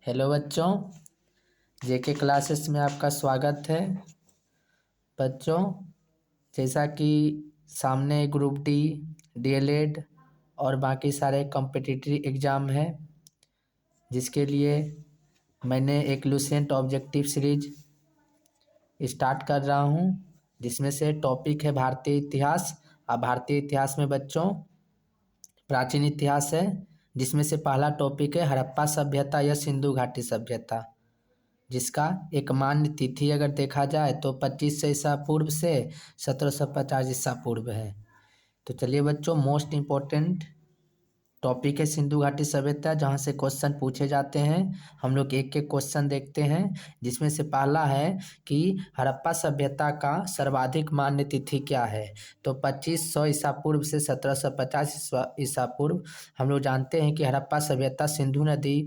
Hello बच्चों, जेके classes में आपका स्वागत है। बच्चों, जैसा कि सामने ग्रुप डी, डीएलएड और बाकी सारे कॉम्पिटिटिव एग्ज़ाम है, जिसके लिए मैंने एक लुसेंट ऑब्जेक्टिव सीरीज स्टार्ट कर रहा हूं, जिसमें से टॉपिक है भारतीय इतिहास। अब भारतीय इतिहास में बच्चों प्राचीन इतिहास है, जिसमें से पहला टॉपिक है हड़प्पा सभ्यता या सिंधु घाटी सभ्यता, जिसका एक मान्य तिथि अगर देखा जाए तो 2500 ईसा पूर्व से 1750 ईसा पूर्व है। तो चलिए बच्चों, मोस्ट इम्पोर्टेंट टॉपिक है सिंधु घाटी सभ्यता, जहाँ से क्वेश्चन पूछे जाते हैं। हम लोग एक एक क्वेश्चन देखते हैं, जिसमें से पहला है कि हड़प्पा सभ्यता का सर्वाधिक मान्य तिथि क्या है। तो 2500 ईसा पूर्व से 1750 ईसा पूर्व। हम लोग जानते हैं कि हड़प्पा सभ्यता सिंधु नदी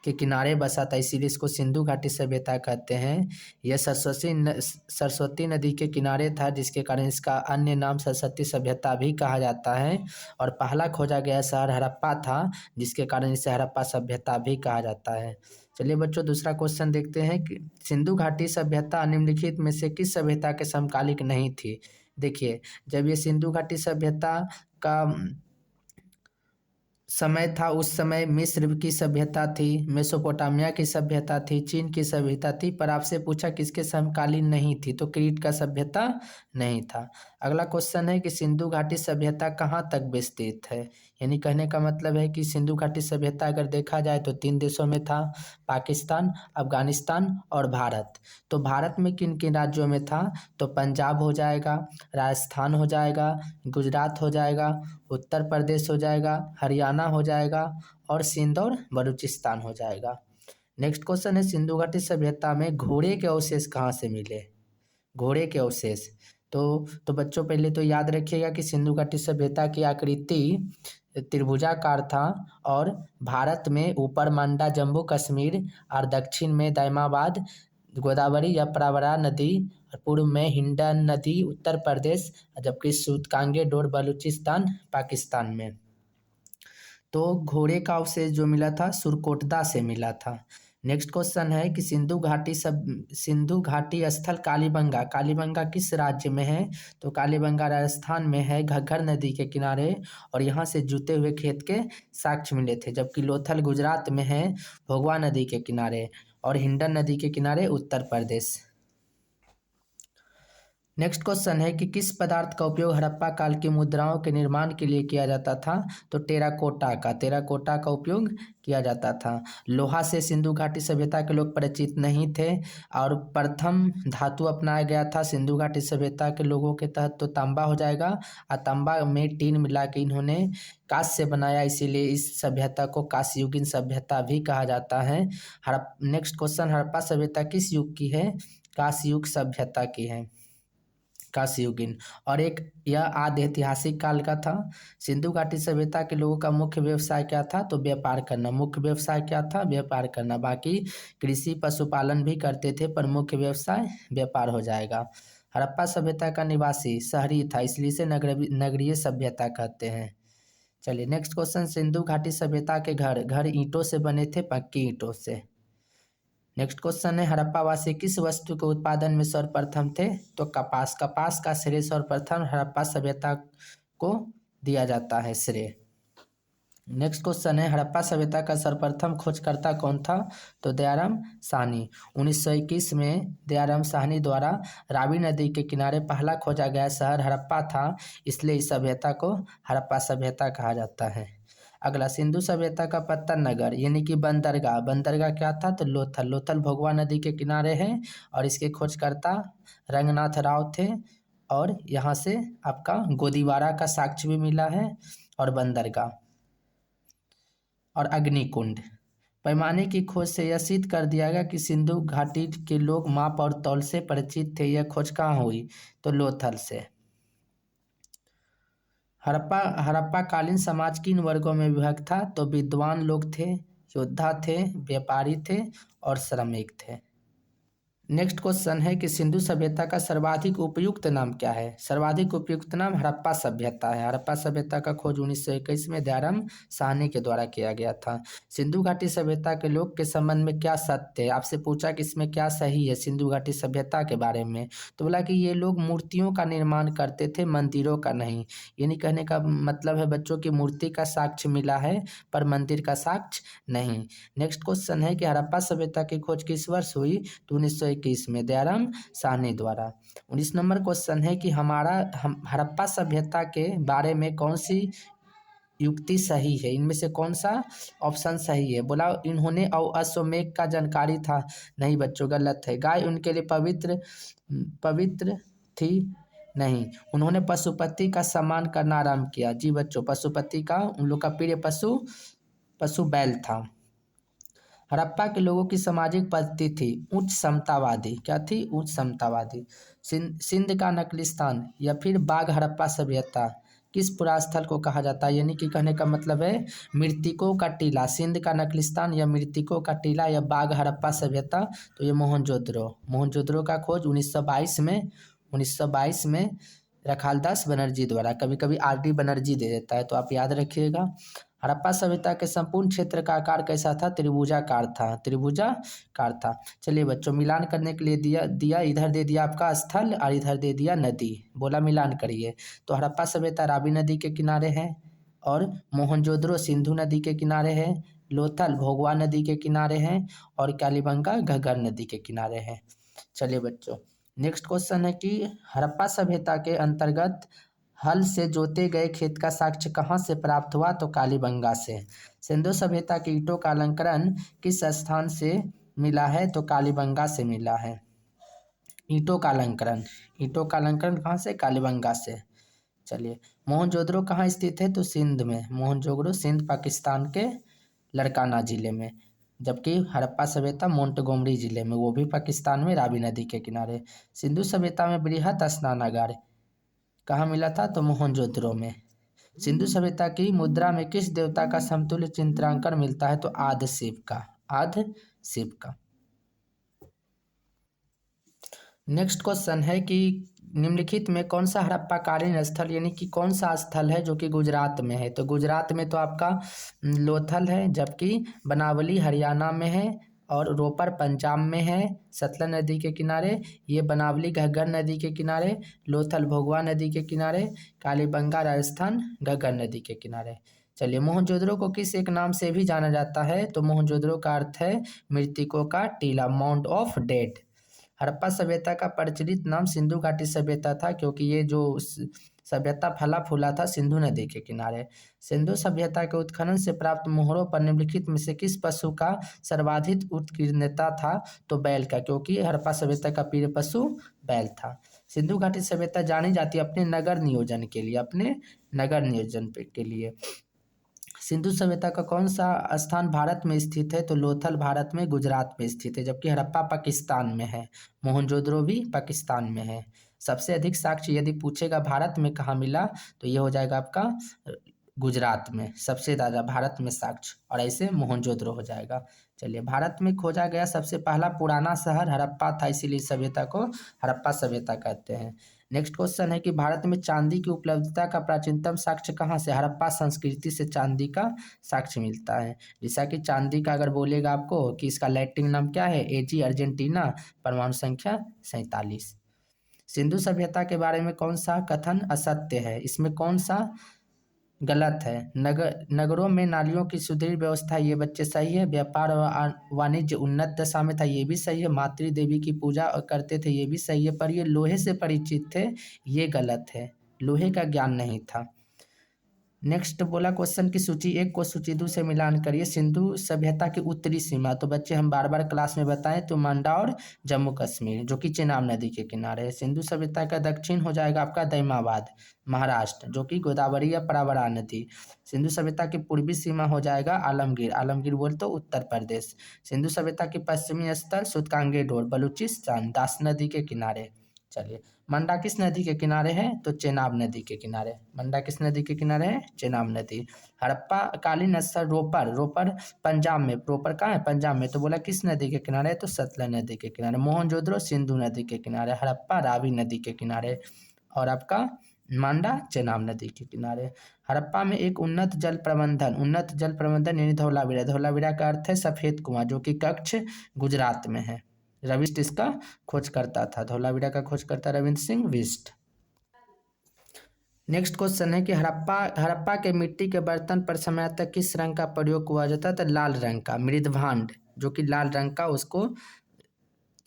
के किनारे बसा था, इसीलिए इसको सिंधु घाटी सभ्यता कहते हैं। यह सरस्वती नदी के किनारे था, जिसके कारण इसका अन्य नाम सरस्वती सभ्यता भी कहा जाता है। और पहला खोजा गया शहर हड़प्पा था, जिसके कारण इसे हड़प्पा सभ्यता भी कहा जाता है। चलिए बच्चों, दूसरा क्वेश्चन देखते हैं कि सिंधु घाटी सभ्यता निम्नलिखित में से किस सभ्यता के समकालिक नहीं थी। देखिए, जब ये सिंधु घाटी सभ्यता का समय था, उस समय मिस्र की सभ्यता थी, मेसोपोटामिया की सभ्यता थी, चीन की सभ्यता थी, पर आपसे पूछा किसके समकालीन नहीं थी, तो क्रीट का सभ्यता नहीं था। अगला क्वेश्चन है कि सिंधु घाटी सभ्यता कहाँ तक विस्तृत है। यानी कहने का मतलब है कि सिंधु घाटी सभ्यता अगर देखा जाए तो 3 देशों में था, पाकिस्तान, अफगानिस्तान और भारत। तो भारत में किन किन राज्यों में था, तो पंजाब हो जाएगा, राजस्थान हो जाएगा, गुजरात हो जाएगा, उत्तर प्रदेश हो जाएगा, हरियाणा हो जाएगा और सिंध और बलूचिस्तान हो जाएगा। नेक्स्ट क्वेश्चन है सिंधु घाटी सभ्यता में घोड़े के अवशेष कहाँ से मिले। घोड़े के अवशेष तो बच्चों पहले तो याद रखिएगा कि सिंधु घाटी सभ्यता की आकृति त्रिभुजाकार था, और भारत में ऊपर मांडा जम्मू कश्मीर और दक्षिण में दायमाबाद गोदावरी या प्रवरा नदी, पूर्व में हिंडन नदी उत्तर प्रदेश, जबकि सूतकांगे डोर बलूचिस्तान पाकिस्तान में। तो घोड़े का अवशेष जो मिला था सुरकोटदा से मिला था। नेक्स्ट क्वेश्चन है कि सिंधु घाटी स्थल कालीबंगा, कालीबंगा किस राज्य में है, तो कालीबंगा राजस्थान में है, घग्गर नदी के किनारे, और यहाँ से जुते हुए खेत के साक्ष्य मिले थे। जबकि लोथल गुजरात में है, भोगवा नदी के किनारे, और हिंडन नदी के किनारे उत्तर प्रदेश। नेक्स्ट क्वेश्चन है कि किस पदार्थ का उपयोग हड़प्पा काल की मुद्राओं के निर्माण के लिए किया जाता था, तो टेराकोटा का उपयोग किया जाता था। लोहा से सिंधु घाटी सभ्यता के लोग परिचित नहीं थे, और प्रथम धातु अपनाया गया था सिंधु घाटी सभ्यता के लोगों के तहत, तो तांबा हो जाएगा। और तांबा में टीन मिला के इन्होंने कांस्य से बनाया, इसीलिए इस सभ्यता को कांस्ययुगीन सभ्यता भी कहा जाता है। नेक्स्ट क्वेश्चन, हड़प्पा सभ्यता किस युग की है, कांस्ययुग सभ्यता की है, कांस्ययुगीन। और एक यह आदि ऐतिहासिक काल का था। सिंधु घाटी सभ्यता के लोगों का मुख्य व्यवसाय क्या था, तो व्यापार करना। मुख्य व्यवसाय क्या था, व्यापार करना। बाकी कृषि पशुपालन भी करते थे, पर मुख्य व्यवसाय व्यापार हो जाएगा। हड़प्पा सभ्यता का निवासी शहरी था, इसलिए इसे नगरीय सभ्यता कहते हैं। चलिए नेक्स्ट क्वेश्चन, सिंधु घाटी सभ्यता के घर ईंटों से बने थे, पक्की ईंटों से। नेक्स्ट क्वेश्चन है हड़प्पावासी किस वस्तु के उत्पादन में सर्वप्रथम थे, तो कपास का श्रेय सर्वप्रथम हड़प्पा सभ्यता को दिया जाता है श्रेय। नेक्स्ट क्वेश्चन है हड़प्पा सभ्यता का सर्वप्रथम खोजकर्ता कौन था, तो दयाराम साहनी। 1921 में दयाराम साहनी द्वारा रावी नदी के किनारे पहला खोजा गया शहर हड़प्पा था, इसलिए इस सभ्यता को हड़प्पा सभ्यता कहा जाता है। अगला, सिंधु सभ्यता का पत्तन नगर यानी कि बंदरगाह क्या था, तो लोथल भोगवा नदी के किनारे है, और इसके खोजकर्ता रंगनाथ राव थे। और यहाँ से आपका गोदीवारा का साक्ष्य भी मिला है, और बंदरगाह और अग्निकुंड। पैमाने की खोज से यह सिद्ध कर दिया गया कि सिंधु घाटी के लोग माप और तौल से परिचित थे। यह खोज कहाँ हुई, तो लोथल से। हड़प्पा कालीन समाज किन वर्गों में विभक्त था, तो विद्वान लोग थे, योद्धा थे, व्यापारी थे और श्रमिक थे। नेक्स्ट क्वेश्चन है कि सिंधु सभ्यता का सर्वाधिक उपयुक्त नाम क्या है। सर्वाधिक उपयुक्त नाम हड़प्पा सभ्यता है। हड़प्पा सभ्यता का खोज 1921 में दयाराम साहनी के द्वारा किया गया था। सिंधु घाटी सभ्यता के लोग के संबंध में क्या सत्य है, आपसे पूछा कि इसमें क्या सही है सिंधु घाटी सभ्यता के बारे में, तो बोला कि ये लोग मूर्तियों का निर्माण करते थे, मंदिरों का नहीं। यानी कहने का मतलब है बच्चों की मूर्ति का साक्ष्य मिला है पर मंदिर का साक्ष्य नहीं। नेक्स्ट क्वेश्चन है कि हड़प्पा सभ्यता की खोज किस वर्ष हुई, तो 1921 में दयाराम साहनी द्वारा। 19 नंबर क्वेश्चन है कि हड़प्पा सभ्यता के बारे में कौन सी युक्ति सही है, इनमें से कौन सा ऑप्शन सही है। बोला इन्होंने अश्वमेघ का जानकारी था, नहीं बच्चों गलत है। गाय उनके लिए पवित्र पवित्र थी, नहीं। उन्होंने पशुपति का सम्मान करना आरंभ किया, जी बच्चों पशुपति का उन लोग का प्रिय पशु बैल था। हड़प्पा के लोगों की सामाजिक पद्धति थी उच्च समतावादी, क्या थी, उच्च समतावादी। सिंध का नकलिस्तान या फिर बाघ हड़प्पा सभ्यता किस पुरास्थल को कहा जाता है, यानी कि कहने का मतलब है मृतकों का टीला। सिंध का नकलिस्तान या मृतकों का टीला या बाघ हड़प्पा सभ्यता, तो ये मोहनजोदड़ो का खोज 1922 में रखालदास बनर्जी द्वारा, कभी कभी RD बनर्जी दे देता है तो आप याद रखिएगा। हड़प्पा सभ्यता के संपूर्ण क्षेत्र का आकार कैसा था, त्रिभुजाकार था। चलिए बच्चों मिलान करने के लिए दिया इधर दे दिया आपका स्थल और इधर दे दिया नदी, बोला मिलान करिए। तो हड़प्पा सभ्यता रावी नदी के किनारे है और मोहनजोदड़ो सिंधु नदी के किनारे है, लोथल भोगवा नदी के किनारे है और कालीबंगा घग्गर नदी के किनारे है। चलिए बच्चों नेक्स्ट क्वेश्चन है कि हड़प्पा सभ्यता के अंतर्गत हल से जोते गए खेत का साक्ष्य कहाँ से प्राप्त हुआ, तो कालीबंगा से। सिंधु सभ्यता के ईंटों का अलंकरण किस स्थान से मिला है, तो कालीबंगा से मिला है। ईंटों का अलंकरण कहाँ से, कालीबंगा से। चलिए मोहनजोदड़ो कहाँ स्थित है, तो सिंध में। मोहनजोदड़ो सिंध पाकिस्तान के लड़काना जिले में, जबकि हड़प्पा सभ्यता मोंटगोमरी जिले में, वो भी पाकिस्तान में रावी नदी के किनारे। सिंधु सभ्यता में बृहत स्नानागार कहाँ मिला था, तो मोहनजोदड़ो में। सिंधु सभ्यता की मुद्रा में किस देवता का समतुल्य चित्रांकन मिलता है, तो आदि शिव का। नेक्स्ट क्वेश्चन है कि निम्नलिखित में कौन सा हड़प्पाकालीन स्थल यानी कि कौन सा स्थल है जो कि गुजरात में है, तो गुजरात में तो आपका लोथल है, जबकि बनावली हरियाणा में है और रोपर पंजाब में है सतलज नदी के किनारे। ये बनावली घग्गर नदी के किनारे, लोथल भोगवा नदी के किनारे, कालीबंगा राजस्थान घग्गर नदी के किनारे। चलिए मोहनजोदड़ो को किस एक नाम से भी जाना जाता है, तो मोहनजोदड़ो का अर्थ है मृतकों का टीला, माउंट ऑफ डेड। हड़प्पा सभ्यता का प्रचलित नाम सिंधु घाटी सभ्यता था क्योंकि ये जो सभ्यता फला फूला था सिंधु नदी के किनारे। सिंधु सभ्यता के उत्खनन से प्राप्त मोहरों पर निम्नलिखित में से किस पशु का सर्वाधिक उत्कीर्णता था, तो बैल का, क्योंकि हड़प्पा सभ्यता का प्रिय पशु बैल था। सिंधु घाटी सभ्यता जानी जाती है अपने नगर नियोजन के लिए। सिंधु सभ्यता का कौन सा स्थान भारत में स्थित है, तो लोथल भारत में गुजरात में स्थित है, जबकि हड़प्पा पाकिस्तान में है, मोहनजोदड़ो भी पाकिस्तान में है। सबसे अधिक साक्ष्य यदि पूछेगा भारत में कहाँ मिला, तो ये हो जाएगा आपका गुजरात में, सबसे ज़्यादा भारत में साक्ष्य, और ऐसे मोहनजोदड़ो हो जाएगा। चलिए भारत में खोजा गया सबसे पहला पुराना शहर हड़प्पा था, इसीलिए सभ्यता को हड़प्पा सभ्यता कहते हैं। नेक्स्ट क्वेश्चन है कि भारत में चांदी की उपलब्धता का प्राचीनतम साक्ष्य कहाँ से, हड़प्पा संस्कृति से चांदी का साक्ष्य मिलता है। जैसा कि चांदी का अगर बोलेगा आपको कि इसका लैटिन नाम क्या है, एजी अर्जेंटीना, परमाणु संख्या 47। सिंधु सभ्यता के बारे में कौन सा कथन असत्य है, इसमें कौन सा गलत है। नगरों में नालियों की सुदृढ़ व्यवस्था, ये बच्चे सही है। व्यापार और वाणिज्य उन्नत दशा में था, ये भी सही है। मातृ देवी की पूजा करते थे, ये भी सही है। पर ये लोहे से परिचित थे, ये गलत है, लोहे का ज्ञान नहीं था। नेक्स्ट बोला क्वेश्चन की सूची 1 को सूची 2 से मिलान करिए। सिंधु सभ्यता की उत्तरी सीमा, तो बच्चे हम बार बार क्लास में बताएं तो मंडा और जम्मू कश्मीर जो कि चेनाब नदी के किनारे है। सिंधु सभ्यता का दक्षिण हो जाएगा आपका दैमाबाद महाराष्ट्र जो कि गोदावरी या प्रवरा नदी। सिंधु सभ्यता की पूर्वी सीमा हो जाएगा आलमगीर बोल तो उत्तर प्रदेश। सिंधु सभ्यता की पश्चिमी स्थल सुतकांगे डोर बलूचिस्तान दास नदी के किनारे। चलिए, मंडा किस नदी के किनारे है? तो चेनाब नदी के किनारे। मंडा किस नदी के किनारे है? चेनाब नदी। हड़प्पा कालीन स्थल रोपर, रोपर पंजाब में, रोपर कहाँ है? पंजाब में। तो बोला किस नदी के किनारे है? तो सतलज नदी के किनारे। मोहनजोदड़ो सिंधु नदी के किनारे। हड़प्पा रावी नदी के किनारे। और आपका मांडा चेनाब नदी के किनारे। हड़प्पा में एक उन्नत जल प्रबंधन, उन्नत जल प्रबंधन यानी धौलावीरा, धौलावीरा का अर्थ है सफेद कुआं, जो कि कच्छ गुजरात में है। रविष्ट इसका खोज करता था, धौलावीरा का खोज करता रविंद्र सिंह बिष्ट। नेक्स्ट क्वेश्चन है कि हड़प्पा हड़प्पा के मिट्टी के बर्तन पर समय तक किस रंग का प्रयोग हुआ जाता था? लाल रंग का, मृदभांड, जो कि लाल रंग का उसको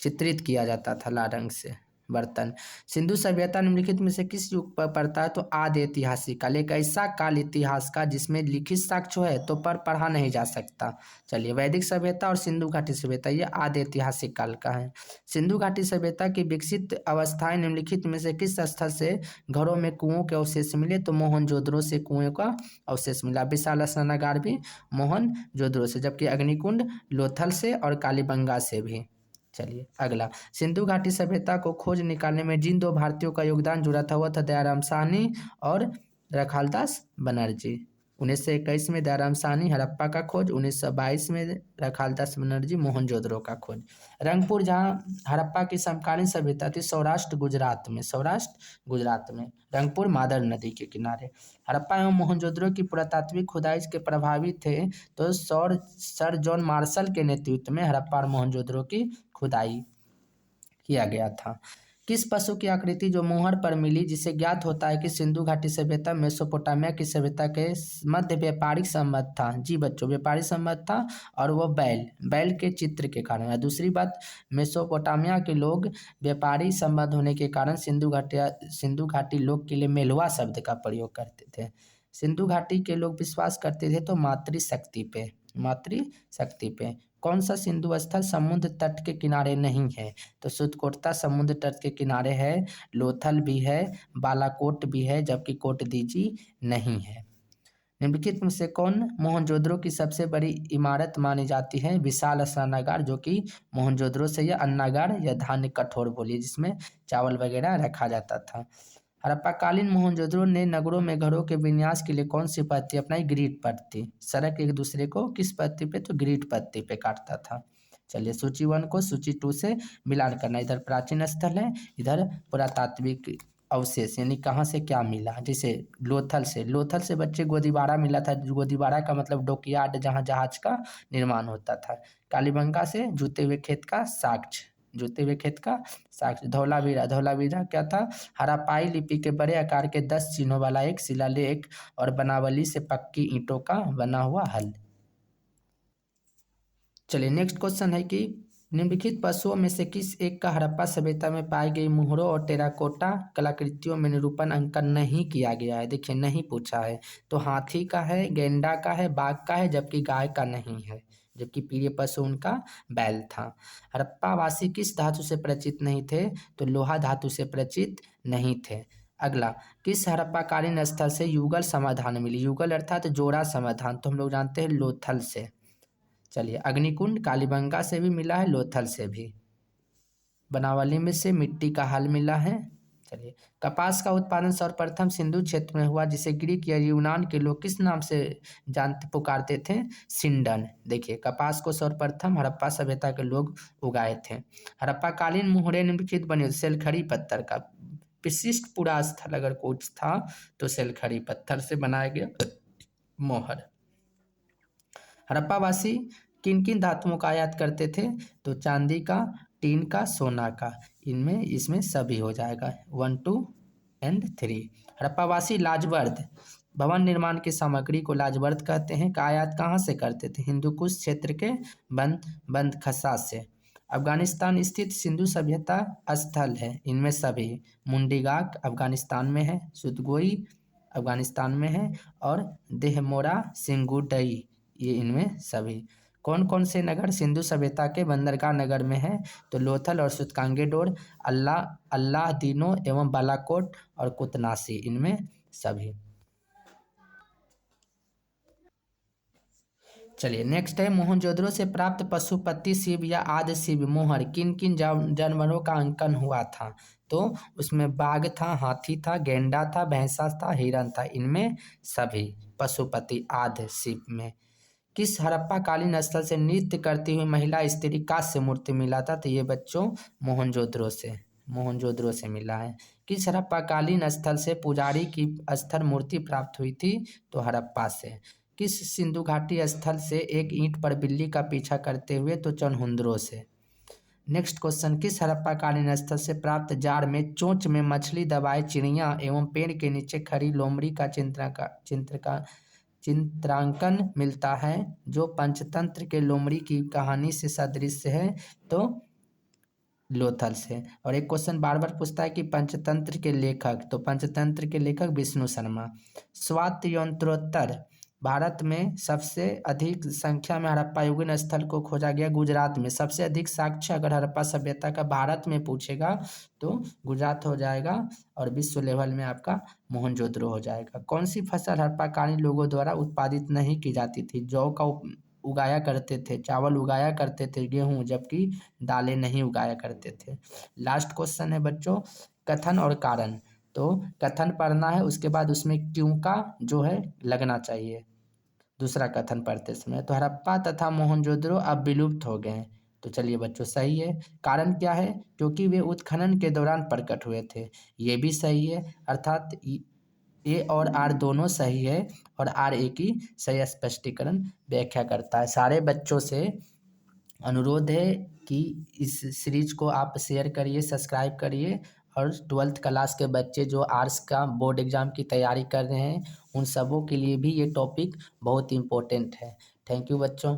चित्रित किया जाता था लाल रंग से बर्तन। सिंधु सभ्यता निम्नलिखित में से किस युग पर पड़ता है? तो आदि ऐतिहासिक काल, एक ऐसा काल इतिहास का जिसमें लिखित साक्ष्य है तो पर पढ़ा नहीं जा सकता। चलिए, वैदिक सभ्यता और सिंधु घाटी सभ्यता, ये आदि ऐतिहासिक काल का है। सिंधु घाटी सभ्यता की विकसित अवस्थाएं निम्नलिखित में से किस स्थल से घरों में कुओं के अवशेष मिले? तो मोहनजोदड़ो से कुएं का अवशेष मिला। विशाल स्नानागार भी मोहनजोदड़ो से, जबकि अग्निकुंड लोथल से और कालीबंगा से भी। चलिए अगला, सिंधु घाटी सभ्यता को खोज निकालने में जिन दो भारतीयों का योगदान जुड़ा था वह था दयाराम साहनी और रखालदास बनर्जी। 1921 में दयाराम साहनी हड़प्पा का खोज, 1922 में रखालदास बनर्जी मोहनजोदड़ो का खोज। रंगपुर जहाँ हड़प्पा की समकालीन सभ्यता थी सौराष्ट्र गुजरात में, सौराष्ट्र गुजरात में। रंगपुर मादर नदी के किनारे। हड़प्पा एवं मोहनजोदड़ो की पुरातात्विक खुदाई के प्रभावी थे तो सर जॉन मार्शल के नेतृत्व में हड़प्पा और मोहनजोदड़ो की खुदाई किया गया था। किस पशु की आकृति जो मोहर पर मिली, जिसे ज्ञात होता है कि सिंधु घाटी सभ्यता मेसोपोटामिया की सभ्यता के मध्य व्यापारिक संबंध था? जी बच्चों, व्यापारिक संबंध था, और वो बैल, बैल के चित्र के कारण है। दूसरी बात, मेसोपोटामिया के लोग व्यापारी संबंध होने के कारण सिंधु घाटी लोग के लिए मेलवा शब्द का प्रयोग करते थे। सिंधु घाटी के लोग विश्वास करते थे तो मातृशक्ति पे, मातृशक्ति पे। कौन सा सिंधु स्थल समुद्र तट के किनारे नहीं है? तो सुदकोटा समुद्र तट के किनारे है, लोथल भी है, बालाकोट भी है, जबकि कोटदीजी नहीं है। निम्नलिखित में से कौन मोहनजोदड़ो की सबसे बड़ी इमारत मानी जाती है? विशाल स्नानागार, जो कि मोहनजोदड़ो से, या अन्नागार या धान्य कठोर बोलिए, जिसमें चावल वगैरह रखा जाता था। हड़प्पाकालीन मोहनजोदड़ो ने नगरों में घरों के विन्यास के लिए कौन सी पत्ती अपनाई? ग्रीड पत्ती। सड़क एक दूसरे को किस पत्ती पे? तो ग्रीड पत्ती पे काटता था। चलिए, सूची 1 को सूची 2 से मिलान करना। इधर प्राचीन स्थल है, इधर पुरातात्विक अवशेष, यानी कहाँ से क्या मिला। जैसे लोथल से, लोथल से बच्चे गोदीबाड़ा मिला था, गोदीबाड़ा का मतलब डॉकयार्ड, जहाँ जहाज का निर्माण होता था। कालीबंगा से जूते हुए खेत का साक्ष्य, जूते हुए खेत का साक्ष्य। धौलावीरा, धौलावीरा क्या था? हड़प्पाई लिपि के बड़े आकार के 10 चिन्हों वाला एक शिलालेख और बनावली से पक्की ईंटों का बना हुआ हल। चलिए, नेक्स्ट क्वेश्चन है कि निम्नलिखित पशुओं में से किस एक का हड़प्पा सभ्यता में पाई गई मोहरों और टेराकोटा कलाकृतियों में निरूपण अंकन नहीं किया गया है? देखिए, नहीं पूछा है। तो हाथी का है, गेंडा का है, बाघ का है, जबकि गाय का नहीं है, जबकि प्रिय पशु उनका बैल था। हड़प्पावासी किस धातु से परिचित नहीं थे? तो लोहा धातु से परिचित नहीं थे। अगला, किस हड़प्पाकालीन स्थल से युगल समाधान मिली? युगल अर्थात जोड़ा समाधान, तो हम लोग जानते हैं लोथल से। चलिए, अग्निकुंड कालीबंगा से भी मिला है, लोथल से भी। बनावली में से मिट्टी का हल मिला है। चलिए, कपास का उत्पादन सर्वप्रथम सिंधु क्षेत्र में हुआ, जिसे ग्रीक या यूनान के लोग किस नाम से जानते पुकारते थे? सिंडन। देखिए, कपास को सर्वप्रथम हड़प्पा सभ्यता के लोग उगाए थे। हड़प्पाकालीन मोहरे निम्नलिखित बने, सेलखड़ी पत्थर का। विशिष्ट पूरा स्थल अगर कुछ था तो सेलखड़ी पत्थर से बनाया गया मोहर। हड़प्पावासी किन किन धातुओं का आयात करते थे? तो चांदी का, टीन का, सोना का। इनमें इसमें सभी हो जाएगा, 1 2 एंड 3। हड़प्पावासी लाजवर्द, भवन निर्माण की सामग्री को लाजवर्द कहते हैं, का आयात कहाँ से करते थे? हिंदुकुश क्षेत्र के बंदखसा से। अफगानिस्तान स्थित सिंधु सभ्यता स्थल है, इनमें सभी। मुंडीगाक अफगानिस्तान में है, सुतगोई अफगानिस्तान में है, और देहमोरा सिंगुडई, ये इनमें सभी। कौन कौन से नगर सिंधु सभ्यता के बंदरगाह नगर में है? तो लोथल और सुतकांगेडोर, अल्लाह दीनो एवं बालाकोट और कुतनासी, इनमें सभी। चलिए, नेक्स्ट है मोहनजोदड़ो से प्राप्त पशुपति शिव या आदि शिव मोहर किन किन जानवरों का अंकन हुआ था? तो उसमें बाघ था, हाथी था, गेंडा था, भैंसा था, हिरन था, इनमें सभी पशुपति आदि शिव में। किस हड़प्पा कालीन स्थल से नृत्य करती हुई महिला स्त्री कांस्य मूर्ति मिला था? तो ये बच्चों मोहनजोदड़ो से मिला है। किस हड़प्पा कालीन स्थल से पुजारी की अस्तर मूर्ति प्राप्त हुई थी? तो हड़प्पा से। किस सिंधु घाटी स्थल से एक ईंट पर बिल्ली का पीछा करते हुए? तो चनहुंद्रो से। नेक्स्ट क्वेश्चन, किस हड़प्पा कालीन स्थल से प्राप्त जार में चोंच में मछली दबाए चिड़िया एवं पेड़ के नीचे खड़ी लोमड़ी का चित्रांकन मिलता है, जो पंचतंत्र के लोमड़ी की कहानी से सदृश है? तो लोथल से। और एक क्वेश्चन बार बार पूछता है कि पंचतंत्र के लेखक, तो पंचतंत्र के लेखक विष्णु शर्मा। स्वातंत्र्योत्तर भारत में सबसे अधिक संख्या में हड़प्पा युगीन स्थल को खोजा गया गुजरात में। सबसे अधिक साक्ष्य अगर हड़प्पा सभ्यता का भारत में पूछेगा तो गुजरात हो जाएगा, और विश्व लेवल में आपका मोहनजोदड़ो हो जाएगा। कौन सी फसल हड़प्पाकालीन लोगों द्वारा उत्पादित नहीं की जाती थी? जौ का उगाया करते थे, चावल उगाया करते थे, गेहूं, जबकि दालें नहीं उगाया करते थे। लास्ट क्वेश्चन है बच्चों, कथन और कारण। तो कथन पढ़ना है, उसके बाद उसमें क्यों का जो है लगना चाहिए दूसरा कथन पढ़ते समय। तो हड़प्पा तथा मोहनजोदड़ो अब विलुप्त हो गए हैं। तो चलिए बच्चों सही है। कारण क्या है? क्योंकि वे उत्खनन के दौरान प्रकट हुए थे। ये भी सही है, अर्थात ए और आर दोनों सही है, और आर ए की सही स्पष्टीकरण व्याख्या करता है। सारे बच्चों से अनुरोध है कि इस सीरीज को आप शेयर करिए, सब्सक्राइब करिए, और 12th क्लास के बच्चे जो आर्ट्स का बोर्ड एग्जाम की तैयारी कर रहे हैं उन सबों के लिए भी ये टॉपिक बहुत इम्पोर्टेंट है। थैंक यू बच्चों।